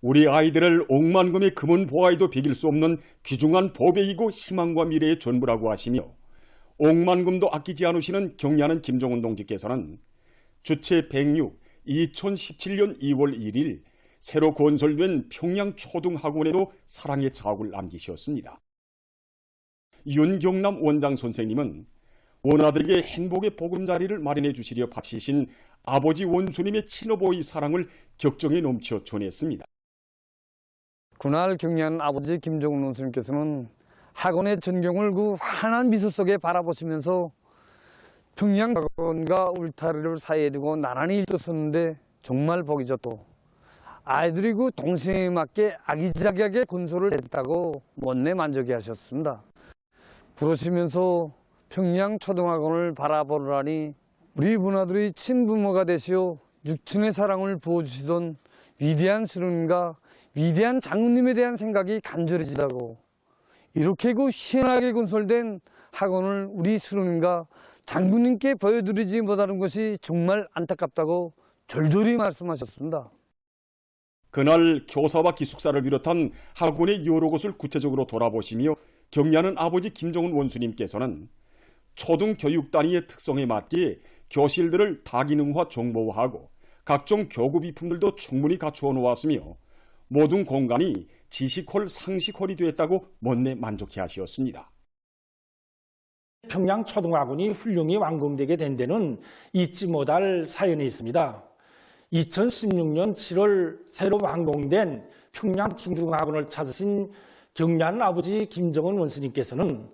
우리 아이들을 억만금의 금은 보아에도 비길 수 없는 귀중한 보배이고 희망과 미래의 전부라고 하시며 억만금도 아끼지 않으시는 경리하는 김정은 동지께서는 주체 106 2017년 2월 1일 새로 건설된 평양초등학원에도 사랑의 자욱을 남기셨습니다. 윤경남 원장 선생님은 원아들에게 행복의 보금자리를 마련해 주시려 바치신 아버지 원수님의 친어보의 사랑을 격정에 넘쳐 전했습니다. 그날 경리한 아버지 김정은 원수님께서는 학원의 전경을 그 환한 미소 속에 바라보시면서 평양학원과 울타리를 사이에 두고 나란히 있었는데 정말 보기 좋고 아이들이 그 동생에 맞게 아기자기하게 건설을 했다고 못내 만족해 하셨습니다. 부르시면서 평양초등학원을 바라보라니 우리 문화들의 친부모가 되시어 육친의 사랑을 부어주시던 위대한 수령님과 위대한 장군님에 대한 생각이 간절해지다고 이렇게 그 희한하게 건설된 학원을 우리 수령님과 장군님께 보여드리지 못하는 것이 정말 안타깝다고 절절히 말씀하셨습니다. 그날 교사와 기숙사를 비롯한 학원의 여러 곳을 구체적으로 돌아보시며 격려하는 아버지 김정은 원수님께서는 초등교육 단위의 특성에 맞게 교실들을 다기능화 정보화하고 각종 교구 비품들도 충분히 갖추어 놓았으며 모든 공간이 지식홀, 상식홀이 되었다고 못내 만족해 하셨습니다. 평양초등학원이 훌륭히 완공되게 된 데는 잊지 못할 사연이 있습니다. 2016년 7월 새로 완공된 평양중등학원을 찾으신 경리하는 아버지 김정은 원수님께서는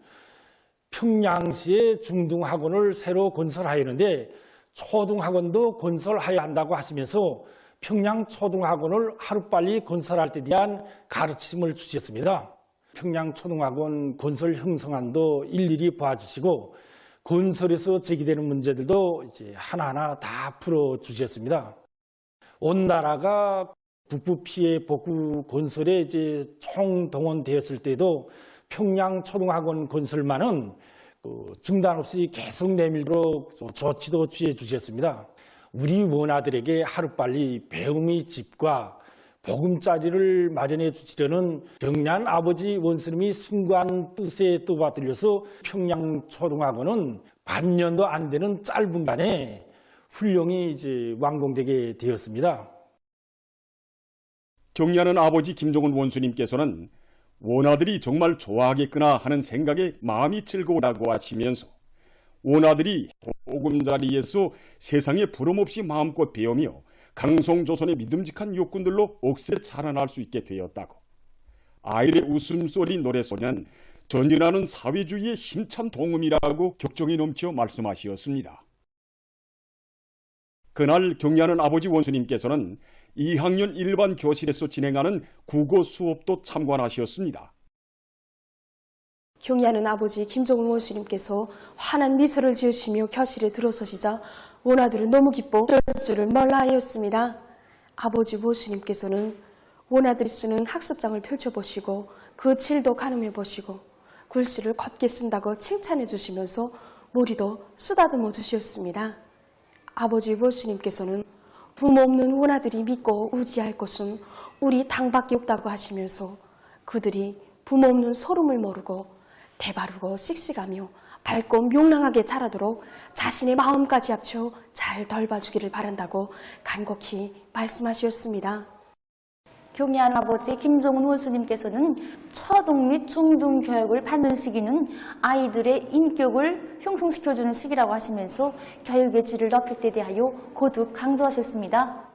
평양시에 중등학원을 새로 건설하였는데 초등학원도 건설해야 한다고 하시면서 평양초등학원을 하루빨리 건설할 데 대한 가르침을 주셨습니다. 평양초등학원 건설 형성안도 일일이 봐주시고 건설에서 제기되는 문제들도 이제 하나하나 다 풀어주셨습니다. 온 나라가 북부 피해 복구 건설에 이제 총동원되었을 때도 평양초등학원 건설만은 중단 없이 계속 내밀도록 조치도 취해 주셨습니다. 우리 원아들에게 하루빨리 배움의 집과 보금자리를 마련해 주시려는 경리한 아버지 원수님이 숭고한 뜻에 떠받들려서 평양초등학원은 반년도 안 되는 짧은 기간에 훌륭히 이제 완공되게 되었습니다. 격려하는 아버지 김정은 원수님께서는 원아들이 정말 좋아하겠구나 하는 생각에 마음이 즐거우라고 하시면서 원아들이 보금자리에서 세상에 부름없이 마음껏 배우며 강성조선의 믿음직한 육군들로 억세 자라날 수 있게 되었다고 아이의 웃음소리 노래소리는 전진하는 사회주의의 힘찬 동음이라고 격정이 넘쳐 말씀하셨습니다. 그날 격려하는 아버지 원수님께서는 2학년 일반 교실에서 진행하는 국어 수업도 참관하셨습니다. 경리하는 아버지 김정은 원수님께서 환한 미소를 지으시며 교실에 들어서시자 원아들은 너무 기뻐 어쩔 줄을 몰라 하였습니다. 아버지 원수님께서는 원아들이 쓰는 학습장을 펼쳐보시고 그 질도 가늠해보시고 글씨를 곱게 쓴다고 칭찬해 주시면서 머리도 쓰다듬어 주셨습니다. 아버지 원수님께서는 부모 없는 원아들이 믿고 의지할 것은 우리 당밖에 없다고 하시면서 그들이 부모 없는 소름을 모르고 대바르고 씩씩하며 밝고 명랑하게 자라도록 자신의 마음까지 합쳐 잘 돌봐주기를 바란다고 간곡히 말씀하셨습니다. 경리하는 아버지 김정은 원수님께서는 초등 및 중등 교육을 받는 시기는 아이들의 인격을 형성시켜주는 시기라고 하시면서 교육의 질을 높일 때 대하여 거듭 강조하셨습니다.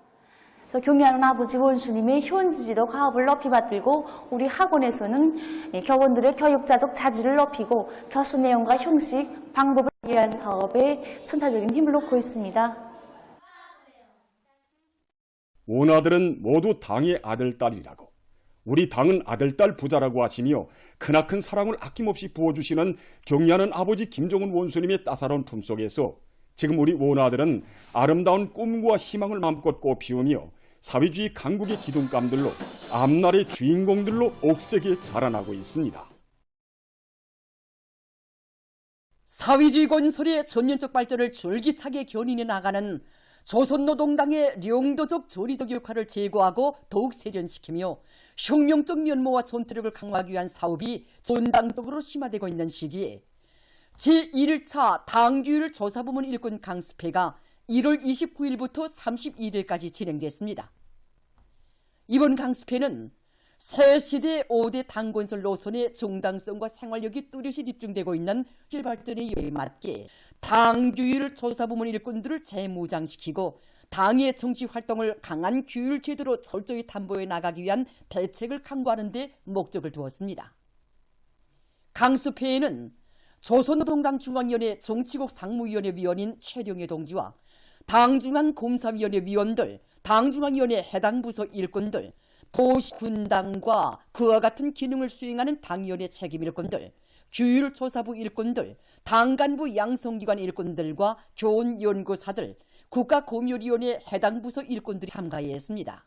그래서 경리하는 아버지 원수님의 현지지도 가업을 높이 받들고 우리 학원에서는 교원들의 교육자적 자질을 높이고 교수 내용과 형식, 방법을 위한 사업에 선차적인 힘을 놓고 있습니다. 원아들은 모두 당의 아들딸이라고 우리 당은 아들딸 부자라고 하시며 크나큰 사랑을 아낌없이 부어주시는 경리하는 아버지 김정은 원수님의 따사로운 품속에서 지금 우리 원아들은 아름다운 꿈과 희망을 마음껏 꽃피우며 사회주의 강국의 기둥감들로 앞날의 주인공들로 억세게 자라나고 있습니다. 사회주의 건설의 전면적 발전을 줄기차게 견인해 나가는 조선노동당의 령도적 조리적 역할을 제고하고 더욱 세련시키며 혁명적 면모와 전투력을 강화하기 위한 사업이 전당적으로 심화되고 있는 시기에 제1차 당규율 조사부문 일꾼 강습회가 1월 29일부터 31일까지 진행됐습니다. 이번 강습회는 새 시대 5대 당건설 노선의 정당성과 생활력이 뚜렷이 집중되고 있는 발전의 요에 맞게 당규율 조사부문 일꾼들을 재무장시키고 당의 정치활동을 강한 규율 제도로 철저히 담보해 나가기 위한 대책을 강구하는 데 목적을 두었습니다. 강습회에는 조선노동당 중앙위원회 정치국 상무위원회 위원인 최룡해 동지와 당중앙검사위원회 위원들, 당중앙위원회 해당 부서 일꾼들, 도시군당과 그와 같은 기능을 수행하는 당위원회 책임 일꾼들, 규율조사부 일꾼들, 당간부 양성기관 일꾼들과 교원연구사들, 국가검열위원회 해당 부서 일꾼들이 참가했습니다.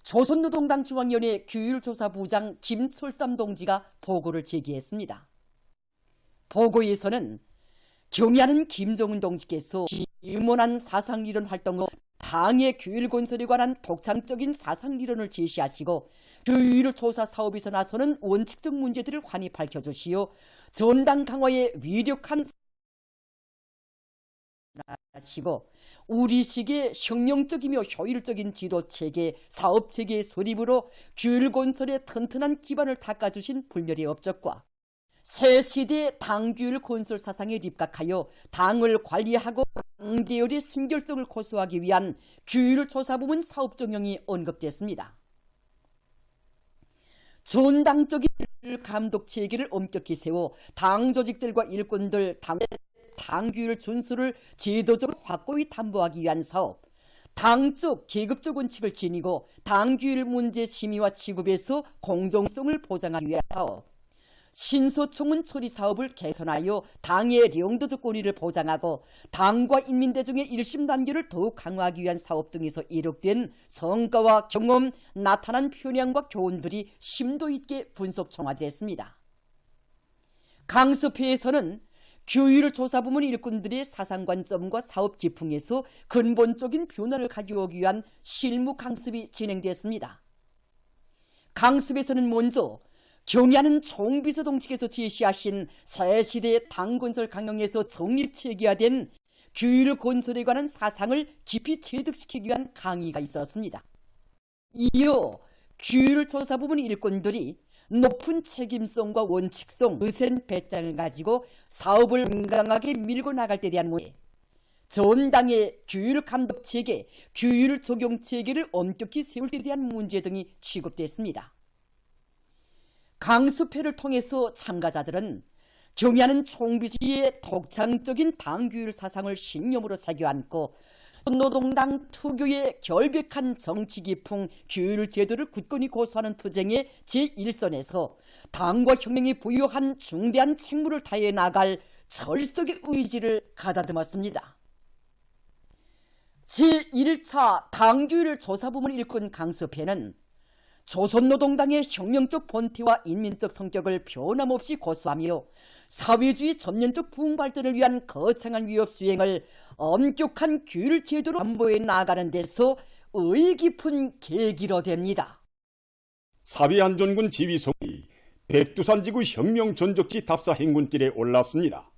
조선노동당 중앙위원회 규율조사부장 김철삼 동지가 보고를 제기했습니다. 보고에서는 경의하는 김정은 동지께서 임원한 사상이론 활동으로 당의 규율 건설에 관한 독창적인 사상이론을 제시하시고 규율 조사 사업에서 나서는 원칙적 문제들을 환히 밝혀주시어 전당 강화에 위력한 하시고 우리식의 혁명적이며 효율적인 지도체계, 사업체계의 수립으로 규율 건설에 튼튼한 기반을 닦아주신 불멸의 업적과 새 시대 당규율 건설 사상에 입각하여 당을 관리하고 당대열의 순결성을 고수하기 위한 규율 조사부문 사업 정령이 언급됐습니다. 전당적인 감독 체계를 엄격히 세워 당 조직들과 일꾼들, 당규율 준수를 제도적으로 확고히 담보하기 위한 사업, 당적, 계급적 원칙을 지니고 당규율 문제 심의와 취급에서 공정성을 보장하기 위한 사업, 신소총은 처리 사업을 개선하여 당의 령도적 권위를 보장하고 당과 인민대중의 일심 단계를 더욱 강화하기 위한 사업 등에서 이룩된 성과와 경험, 나타난 편향과 교훈들이 심도 있게 분석 총화됐습니다. 강습회에서는 규율 조사부문 일꾼들의 사상관점과 사업 기풍에서 근본적인 변화를 가져오기 위한 실무 강습이 진행됐습니다. 강습에서는 먼저 경의하는 총비서 동지께서 제시하신 새시대의 당건설 강령에서 정립체계화된 규율 건설에 관한 사상을 깊이 체득시키기 위한 강의가 있었습니다. 이어 규율 조사부문 일꾼들이 높은 책임성과 원칙성, 의센 배짱을 가지고 사업을 건강하게 밀고 나갈 때 대한 문제, 전당의 규율 감독 체계, 규율 적용 체계를 엄격히 세울 때 대한 문제 등이 취급됐습니다. 강습회를 통해서 참가자들은 경의하는 총비서의 독창적인 당규율 사상을 신념으로 새겨안고 노동당 투교의 결백한 정치 기풍 규율 제도를 굳건히 고수하는 투쟁의 제1선에서 당과 혁명이 부여한 중대한 책무를 다해 나갈 철석의 의지를 가다듬었습니다. 제1차 당규율 조사부문 일꾼 강습회는 조선노동당의 혁명적 본태와 인민적 성격을 변함없이 고수하며 사회주의 전면적 부흥 발전을 위한 거창한 위협 수행을 엄격한 규율 제도로 담보해 나가는 데서 의의 깊은 계기로 됩니다. 사회안전군 지휘소이 백두산지구 혁명 전적지 답사 행군길에 올랐습니다.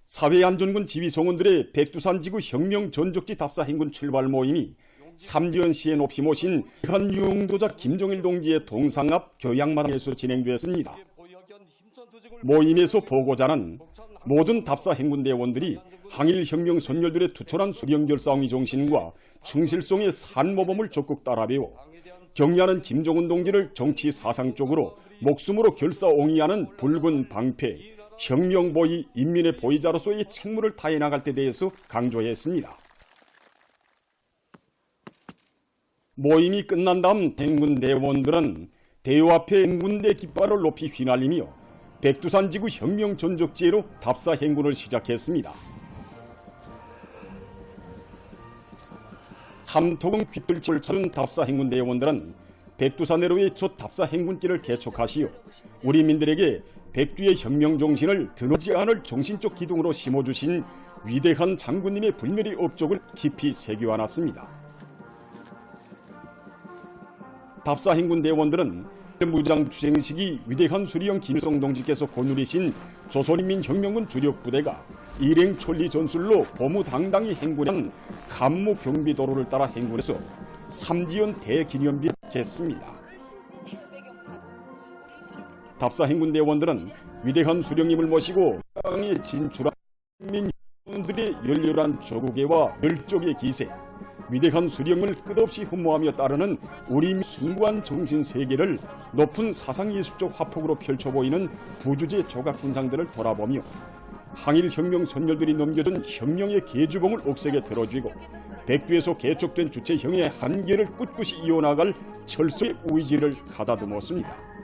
사회안전군 지휘송원들의 백두산지구 혁명 전적지 답사 행군 출발 모임이 삼지연시에 높이 모신 현 유흥도자 김종일 동지의 동상 앞 교양마당에서 진행되었습니다. 모임에서 보고자는 모든 답사 행군대원들이 항일혁명 선열들의 투철한 수령결 싸움의 정신과 충실성의 산모범을 적극 따라 배워 경의하는 김정은 동지를 정치 사상적으로 목숨으로 결사옹이하는 붉은 방패, 혁명보위 인민의 보위자로서의 책무를 다해 나갈 때 대해서 강조했습니다. 모임이 끝난 다음 행군대원들은 대요 앞에 행군대 깃발을 높이 휘날리며 백두산지구 혁명 전적지로 답사 행군을 시작했습니다. 참토금 귓불치를 찾은 답사 행군대원들은 백두산 내로의 첫 답사 행군길을 개척하시어 우리 민들에게 백두의 혁명 정신을 드러지 않을 정신적 기둥으로 심어주신 위대한 장군님의 불멸의 업적을 깊이 새겨안았습니다. 답사 행군 대원들은 무장 투쟁 시기 위대한 수리형 김일성 동지께서 거느리신 조선인민혁명군 주력 부대가 일행 천리 전술로 보무당당히 행군한 간무 경비도로를 따라 행군해서 삼지연 대기념비를 개했습니다. 답사 행군 대원들은 위대한 수령님을 모시고 땅에 진출한 민군들의 열렬한 조국애와 열정의 기세, 위대한 수령을 끝없이 흠모하며 따르는 우리 숭고한 정신 세계를 높은 사상예술적 화폭으로 펼쳐 보이는 부주제 조각 군상들을 돌아보며 항일혁명 선열들이 넘겨준 혁명의 계주봉을 옥색에 들어쥐고 백두에서 개척된 주체형의 한계를 꿋꿋이 이어나갈 철수의 의지를 가다듬었습니다.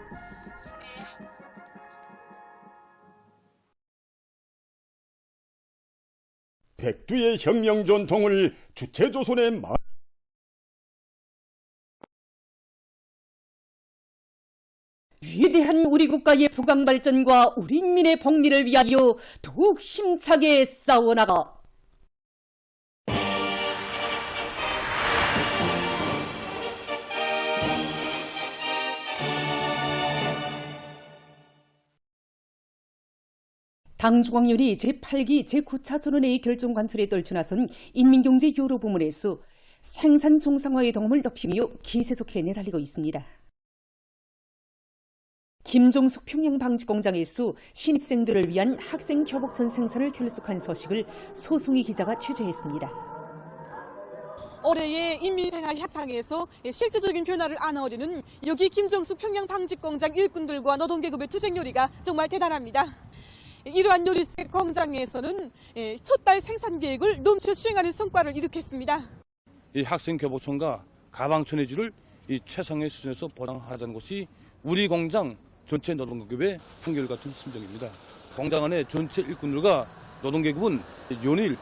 백두의 혁명 전통을 주체조선의 위대한 우리 국가의 부강 발전과 우리 인민의 복리를 위하여 더욱 힘차게 싸워나가 당중앙련이 제8기 제9차 선언회의 결정 관철에 떨쳐나선 인민경제 요로 부문에서 생산 정상화의 도움을 높이며 기세속에 내달리고 있습니다. 김종숙 평양방직공장에서 신입생들을 위한 학생 교복전 생산을 결속한 소식을 소송희 기자가 취재했습니다. 올해의 인민생활 향상에서 실질적인 변화를 안아오려는 여기 김종숙 평양방직공장 일꾼들과 노동계급의 투쟁 요리가 정말 대단합니다. 이러한 요리색 공장에서는 첫 달 생산 계획을 넘쳐 수행하는 성과를 이룩했습니다. 이 학생 교복촌과 가방 천해지를 이 최상의 수준에서 보장하자는 것이 우리 공장 전체 노동계급의 한결같은 심정입니다. 공장 안에 전체 일꾼들과 노동계급은 연일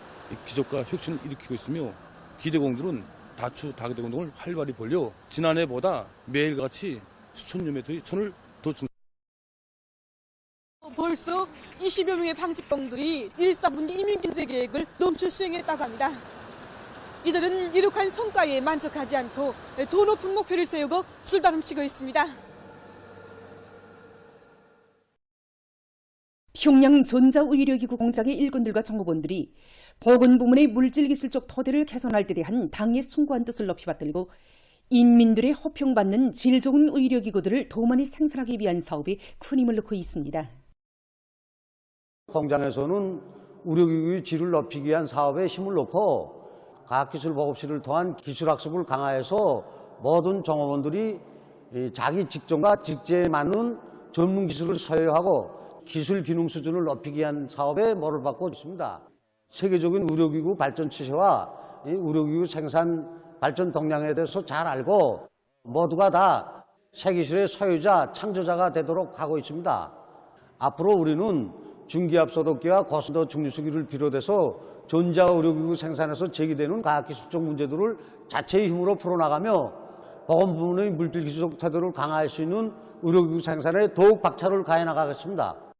기적과 혁신을 일으키고 있으며 기대공들은 다기대 운동을 활발히 벌여 지난해보다 매일같이 수천여 미터의 천을 더 중. 벌써 20여 명의 방직공들이 1·4분기 인민경제 계획을 넘쳐 수행했다고 합니다. 이들은 이룩한 성과에 만족하지 않고 더 높은 목표를 세우고 줄다름치고 있습니다. 평양 전자의료기구 공장의 일꾼들과 정보원들이 보건 부문의 물질기술적 토대를 개선할 데 대한 당의 숭고한 뜻을 높이 받들고 인민들의 호평받는 질 좋은 의료기구들을 더 많이 생산하기 위한 사업에 큰 힘을 넣고 있습니다. 공장에서는 의료기구의 질을 높이기 위한 사업에 힘을 넣고 과학기술 보급실을 통한 기술학습을 강화해서 모든 종업원들이 자기 직종과 직제에 맞는 전문 기술을 소유하고 기술 기능 수준을 높이기 위한 사업에 모를 받고 있습니다. 세계적인 의료기구 발전 추세와 의료기구 생산 발전 동향에 대해서 잘 알고 모두가 다 새기술의 소유자, 창조자가 되도록 하고 있습니다. 앞으로 우리는 중기압소독기와 고순도 중류수기를 비롯해서 전자의료기구 생산에서 제기되는 과학기술적 문제들을 자체의 힘으로 풀어나가며 보건 부문의 물질기술적 태도를 강화할 수 있는 의료기구 생산에 더욱 박차를 가해 나가겠습니다.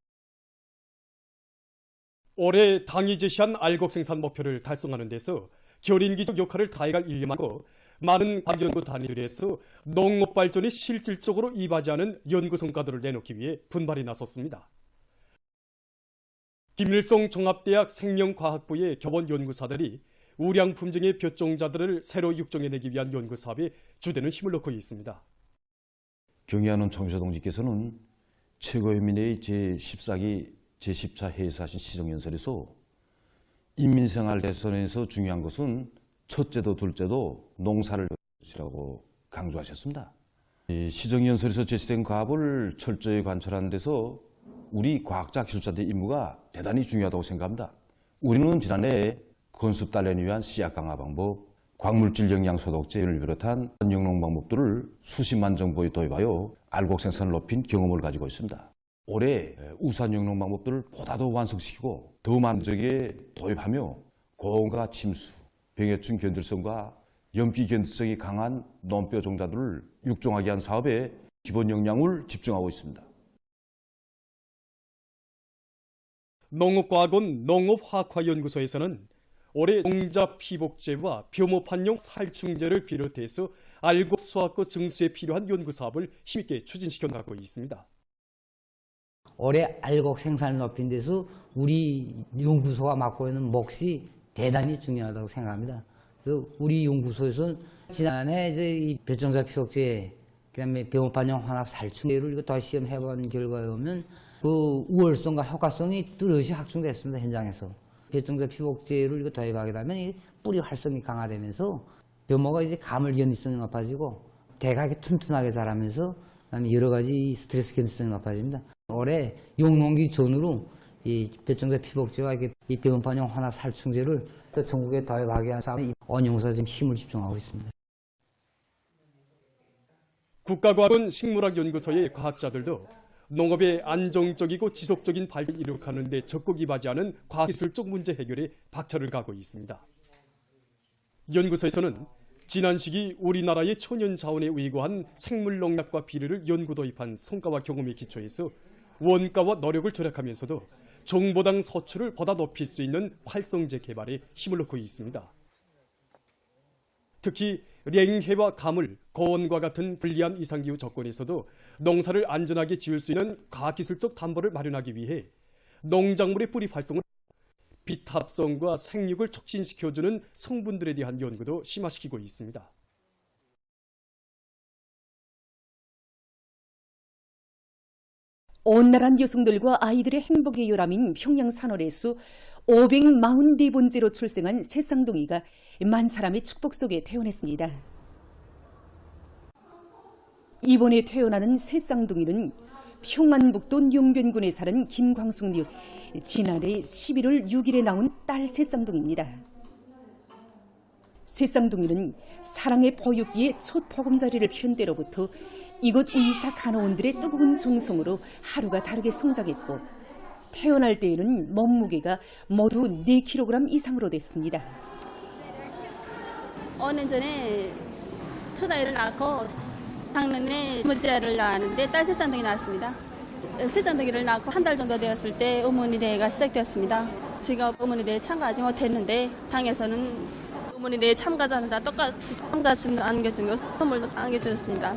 올해 당이 제시한 알곡 생산 목표를 달성하는 데서 결인기적 역할을 다해갈 일념하고 많은 과학연구 단위들에서 농업 발전에 실질적으로 이바지하는 연구 성과들을 내놓기 위해 분발에 나섰습니다. 김일성 종합대학 생명과학부의 교본 연구사들이 우량 품종의 벼종자들을 새로 육종해내기 위한 연구 사업에 주되는 힘을 넣고 있습니다. 경의하는 총비서동지께서는 최고인민회의 제14기 제14 회의에서 하신 시정연설에서 인민생활 개선에서 중요한 것은 첫째도 둘째도 농사를 것이라고 강조하셨습니다. 시정연설에서 제시된 과업을 철저히 관철하는 데서 우리 과학자 기술자들의 임무가 대단히 중요하다고 생각합니다. 우리는 지난해 건습 단련을 위한 씨앗 강화 방법, 광물질 영양 소독제를 비롯한 영농 방법들을 수십만 정보에 도입하여 알곡 생산을 높인 경험을 가지고 있습니다. 올해 우산 영농 방법들을 보다 더 완성시키고 더 많은 지역에 도입하며 고온과 침수, 병해충 견딜성과 염기 견디성이 강한 논뼈 종자들을 육종하게 한 사업에 기본 역량을 집중하고 있습니다. 농업과학원 농업화학화연구소에서는 올해 농자 피복제와 벼모판용 살충제를 비롯해서 알곡 수확과 증수에 필요한 연구 사업을 힘있게 추진시켜 나가고 있습니다. 올해 알곡 생산을 높인 데서 우리 연구소가 맡고 있는 몫이 대단히 중요하다고 생각합니다. 그래서 우리 연구소에서는 지난해 이제 이 벼종자 피복제, 그다음에 벼모판용 혼합 살충제를 이거 더 시험해본 결과에 보면 그 우월성과 효과성이 뚜렷이 확증됐습니다. 현장에서. 벼종자 피복제를 이거 도입하게 되면 이 뿌리 활성이 강화되면서 벼모가 이제 가물 견디성이 높아지고 대각이 튼튼하게 자라면서 그다음에 여러 가지 스트레스 견디성이 높아집니다. 올해 용농기 전후로 이 벼종자 피복제와 이 벼모판용 혼합 살충제를 또 전국에 도입하기 위한 사업에 원용사 지금 힘을 집중하고 있습니다. 국가과학원 식물학연구소의 과학자들도 농업의 안정적이고 지속적인 발전을 이룩하는 데 적극 임하지않은 과학기술적 문제 해결에 박차를 가하고 있습니다. 연구소에서는 지난 시기 우리나라의 천연 자원에 의거한 생물 농약과 비료를 연구 도입한 성과와 경험에 기초해서 원가와 노력을 절약하면서도 정보당 소출을 보다 높일 수 있는 활성제 개발에 힘을 넣고 있습니다. 특히 냉해와 가물, 고온과 같은 불리한 이상기후 조건에서도 농사를 안전하게 지을 수 있는 과학기술적 담보를 마련하기 위해 농작물의 뿌리 활성을 빛합성과 생육을 촉진시켜주는 성분들에 대한 연구도 심화시키고 있습니다. 온난한 여성들과 아이들의 행복의 요람인 평양 산월에서 544번째로 출생한 새쌍둥이가 만사람의 축복 속에 태어났습니다. 이번에 태어나는 새쌍둥이는 평안북도 용변군에 사는 김광숙 여성, 지난해 11월 6일에 나온 딸 새쌍둥이입니다. 새쌍둥이는 사랑의 보육기의 첫 보금자리를 편 때로부터 이곳 의사 간호원들의 뜨거운 정성으로 하루가 다르게 성장했고 태어날 때에는 몸무게가 모두 4kg 이상으로 됐습니다. 5년 전에 첫 아이를 낳고 작년에 번째를 낳았는데 딸 새쌍둥이 낳았습니다. 새쌍둥이를 낳고 한 달 정도 되었을 때 어머니 대회가 시작되었습니다. 제가 어머니 대회에 참가하지 못했는데 당에서는 어머니 대회 참가자는 다 똑같이 안겨준 선물도 안겨주셨습니다.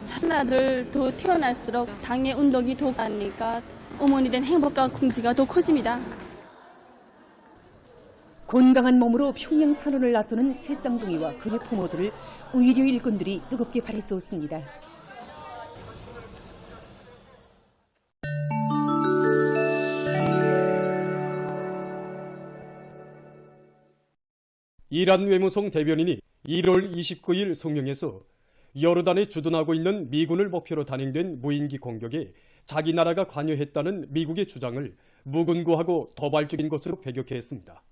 작은 아들도 태어날수록 당의 운동이 더 가니까 어머니 된 행복과 긍지가 더 커집니다. 건강한 몸으로 평양 산원을 나서는 새쌍둥이와 그의 부모들을 의료 일꾼들이 뜨겁게 바래주었습니다. 이란 외무성 대변인이 1월 29일 성명에서 요르단에 주둔하고 있는 미군을 목표로 단행된 무인기 공격에 자기 나라가 관여했다는 미국의 주장을 무근거하고 도발적인 것으로 배격했습니다.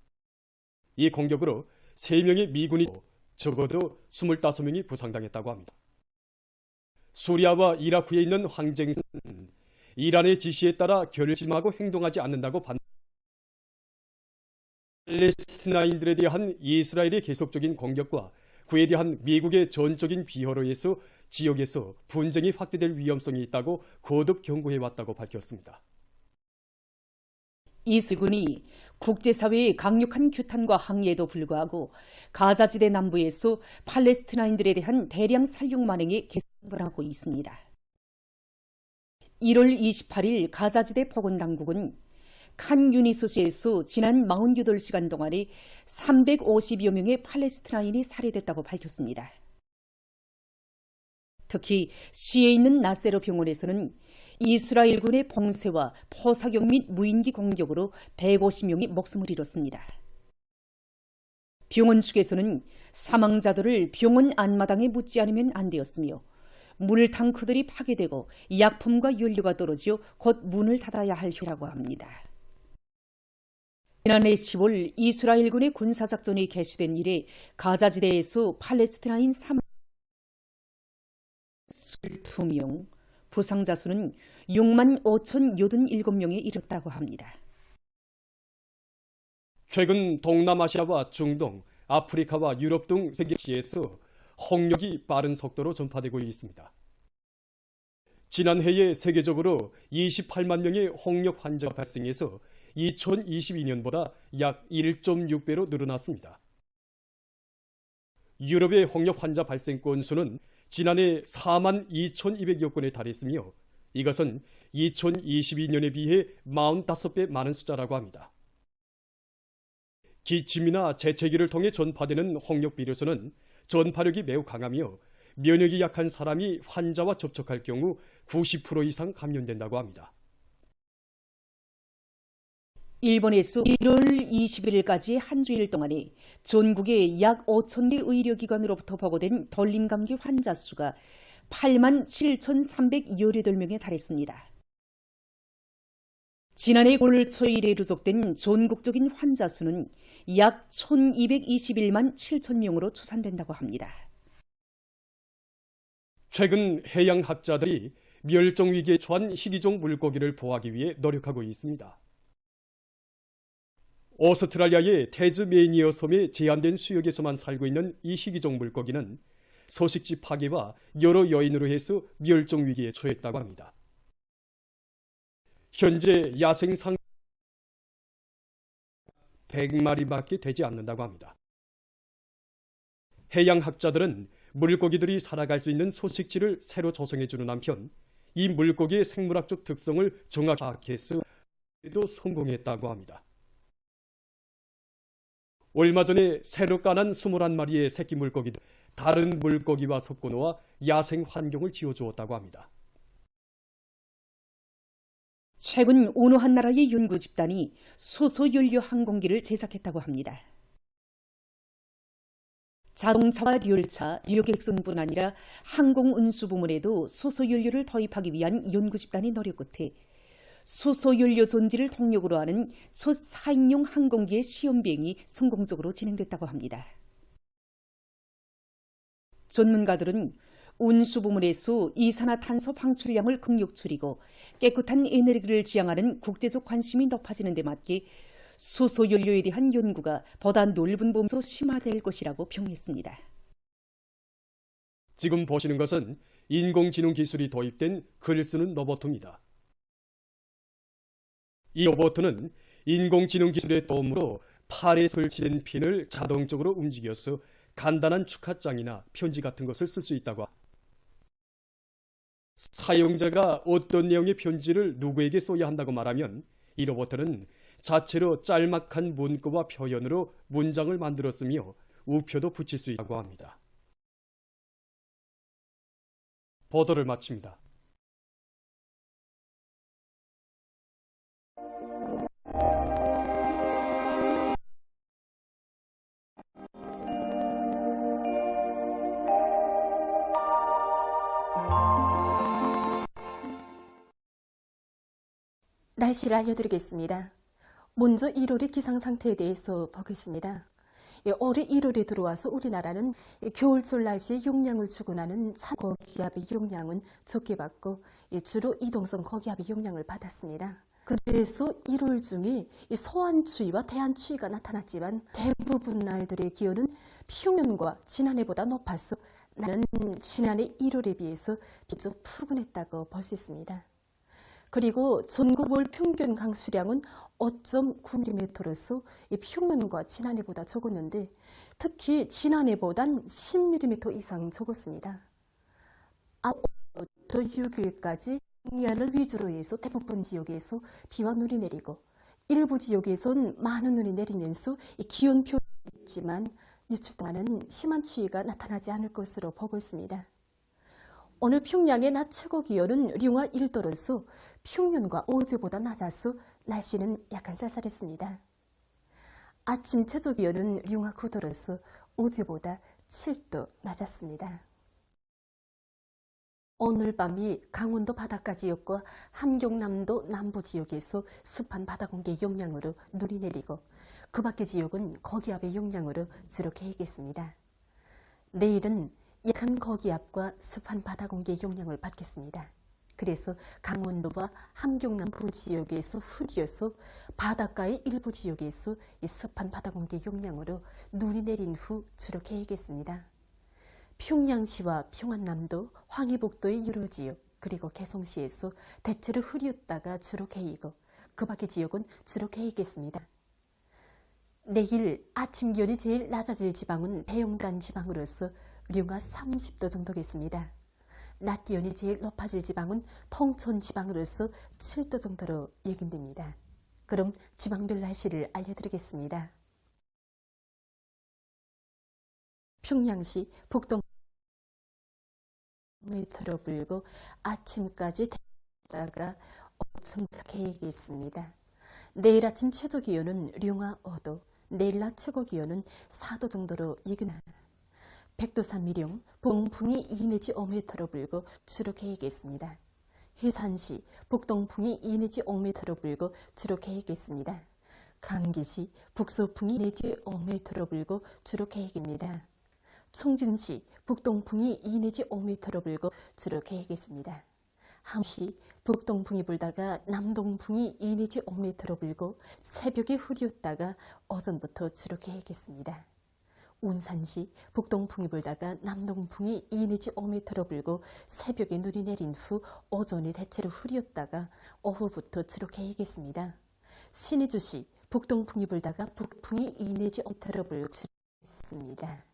이 공격으로 3명의 미군이 적어도 25명이 부상당했다고 합니다. 수리아와 이라크에 있는 황제는 이란의 지시에 따라 결심하고 행동하지 않는다고 팔레스티나인들에 대한 이스라엘의 계속적인 공격과 그에 대한 미국의 전적인 비호로 해서 지역에서 분쟁이 확대될 위험성이 있다고 거듭 경고해왔다고 밝혔습니다. 이스라엘군이 국제사회의 강력한 규탄과 항의에도 불구하고 가자지대 남부에서 팔레스티나인들에 대한 대량 살육 만행에 계속을 하고 있습니다. 1월 28일 가자지대 보건당국은 칸 유니소시에서 지난 48시간 동안에 350여 명의 팔레스티나인이 살해됐다고 밝혔습니다. 특히 시에 있는 나세로 병원에서는 이스라엘군의 봉쇄와 포사격 및 무인기 공격으로 150명이 목숨을 잃었습니다. 병원 측에서는 사망자들을 병원 안마당에 묻지 않으면 안 되었으며 물탱크들이 파괴되고 약품과 연료가 떨어져 곧 문을 닫아야 할 효라고 합니다. 지난해 10월 이스라엘군의 군사작전이 개시된 이래 가자지대에서 팔레스티나인 32명, 부상자 수는 65,087명에 이르렀다고 합니다. 최근 동남아시아와 중동, 아프리카와 유럽 등 세계시에서 홍역이 빠른 속도로 전파되고 있습니다. 지난해에 세계적으로 28만 명의 홍역 환자가 발생해서 2022년보다 약 1.6배로 늘어났습니다. 유럽의 홍역 환자 발생 건수는 지난해 4만 2,200여 건에 달했으며 이것은 2022년에 비해 45배 많은 숫자라고 합니다. 기침이나 재채기를 통해 전파되는 홍역 비루스는 전파력이 매우 강하며 면역이 약한 사람이 환자와 접촉할 경우 90% 이상 감염된다고 합니다. 일본에서 1월 21일까지 한 주일 동안에 전국의 약 5,000개 의료기관으로부터 보고된 돌림감기 환자 수가 8만 7,318명에 달했습니다. 지난해 올 초 이래 누적된 전국적인 환자 수는 약 1,221만 7천 명으로 추산된다고 합니다. 최근 해양학자들이 멸종위기에 처한 희귀종 물고기를 보호하기 위해 노력하고 있습니다. 오스트랄리아의 태즈메이니어 섬의 제한된 수역에서만 살고 있는 이 희귀종 물고기는 서식지 파괴와 여러 요인으로 해서 멸종위기에 처했다고 합니다. 현재 야생상 100마리밖에 되지 않는다고 합니다. 해양학자들은 물고기들이 살아갈 수 있는 서식지를 새로 조성해주는 한편 이 물고기의 생물학적 특성을 정확히 파악해서 성공했다고 합니다. 얼마 전에 새로 까난 21마리의 새끼 물고기들 다른 물고기와 섞어놓아 야생 환경을 지어주었다고 합니다. 최근 어느 한 나라의 연구 집단이 수소연료 항공기를 제작했다고 합니다. 자동차와 열차, 여객선뿐 아니라 항공운수 부문에도 수소연료를 도입하기 위한 연구 집단의 노력 끝에 수소연료 전지를 동력으로 하는 첫 4인용 항공기의 시험 비행이 성공적으로 진행됐다고 합니다. 전문가들은 운수 부문에서 이산화탄소 방출량을 극력 줄이고 깨끗한 에너지를 지향하는 국제적 관심이 높아지는 데 맞게 수소연료에 대한 연구가 보다 넓은 범위에서 심화될 것이라고 평했습니다. 지금 보시는 것은 인공지능 기술이 도입된 글 쓰는 로봇입니다. 이 로봇은 인공지능 기술의 도움으로 팔에 설치된 핀을 자동적으로 움직여서 간단한 축하장이나 편지 같은 것을 쓸 수 있다고 합니다. 사용자가 어떤 내용의 편지를 누구에게 써야 한다고 말하면 이 로봇은 자체로 짤막한 문구와 표현으로 문장을 만들었으며 우표도 붙일 수 있다고 합니다. 보도를 마칩니다. 날씨를 알려드리겠습니다. 먼저 1월의 기상 상태에 대해서 보겠습니다. 올해 1월에 들어와서 우리나라는 겨울철 날씨에 용량을 주관하는 고기압의 용량은 적게 받고 주로 이동성 고기압의 용량을 받았습니다. 그래서 1월 중에 서한추위와 대한추위가 나타났지만 대부분 날들의 기온은 평년과 지난해보다 높아서 나는 지난해 1월에 비해서 비교적 푸근했다고 볼 수 있습니다. 그리고 전국 월 평균 강수량은 5.9mm로서 평년과 지난해보다 적었는데 특히 지난해보단 10mm 이상 적었습니다. 앞으로부터 6일까지 동해안을 위주로 해서 대부분 지역에서 비와 눈이 내리고 일부 지역에선 많은 눈이 내리면서 기온 표현이 있지만 며칠 동안은 심한 추위가 나타나지 않을 것으로 보고 있습니다. 오늘 평양의 낮 최고 기온은 령화 1도로서 평년과 어제보다 낮아서 날씨는 약간 쌀쌀했습니다. 아침 최저 기온은 령화 9도로서 어제보다 7도 낮았습니다. 오늘 밤이 강원도 바닷가 지역과 함경남도 남부 지역에서 습한 바다 공기 영향으로 눈이 내리고 그 밖의 지역은 고기압의 영향으로 주로 개이겠습니다. 내일은 약한 고기압과 습한 바다 공기의 영향을 받겠습니다. 그래서 강원도와 함경남부 지역에서 흐려서 바닷가의 일부 지역에서 이 습한 바다 공기 영향으로 눈이 내린 후 주로 개이겠습니다. 평양시와 평안남도, 황해북도의 여러 지역, 그리고 개성시에서 대체로 흐렸다가 주로 개이고 그 밖의 지역은 주로 개이겠습니다. 내일 아침 기온이 제일 낮아질 지방은 대용단 지방으로서 류가 30도 정도겠습니다. 낮 기온이 제일 높아질 지방은 통천 지방으로서 7도 정도로 예견됩니다. 그럼 지방별 날씨를 알려드리겠습니다. 평양시 북동 미터로 불고 아침까지 대다가 침착해야겠습니다. 내일 아침 최저 기온은 류가 5도, 내일 낮 최고 기온은 4도 정도로 예견합니다. 백두산 미령, 봉풍이 2 내지 5m로 불고 주로 개이겠습니다. 해산시, 북동풍이 2 내지 5m로 불고 주로 개이겠습니다. 강기시, 북서풍이 내지 5m로 불고 주로 개이깁니다. 총진시, 북동풍이 2 내지 5m로 불고 주로 개이겠습니다. 함시, 북동풍이 불다가 남동풍이 2 내지 5m로 불고 새벽에 흐렸다가 오전부터 주로 개이겠습니다. 운산시, 북동풍이 불다가 남동풍이 2 내지 5m로 불고 새벽에 눈이 내린 후 오전에 대체로 흐렸다가 오후부터 주로 개이겠습니다. 신의주시, 북동풍이 불다가 북풍이 2 내지 5m로 불고 주로 개이겠습니다.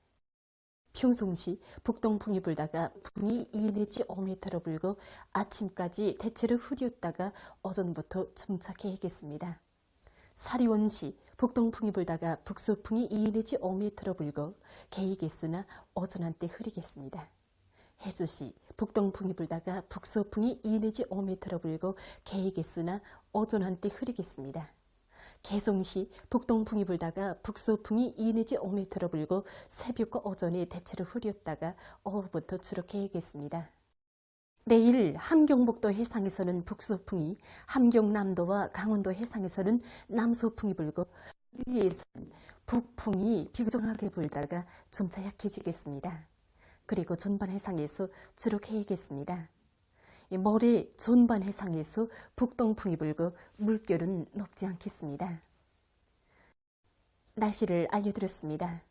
평송시, 북동풍이 불다가 풍이 2 내지 5m로 불고 아침까지 대체로 흐렸다가 오전부터 침착해야겠습니다. 사리원시, 북동풍이 불다가 북서풍이 2 내지 5m로 불고 개이겠으나 오전 한때 흐리겠습니다. 해주시, 북동풍이 불다가 북서풍이 2 내지 5m로 불고 개이겠으나 오전 한때 흐리겠습니다. 개성시, 북동풍이 불다가 북서풍이 2 내지 5m로 불고 새벽과 오전에 대체로 흐렸다가 오후부터 주로 개이겠습니다. 내일 함경북도 해상에서는 북서풍이, 함경남도와 강원도 해상에서는 남서풍이 불고 위에서는 북풍이 비교정하게 불다가 점차 약해지겠습니다. 그리고 전반 해상에서 주로 개이겠습니다. 모레 전반 해상에서 북동풍이 불고 물결은 높지 않겠습니다. 날씨를 알려드렸습니다.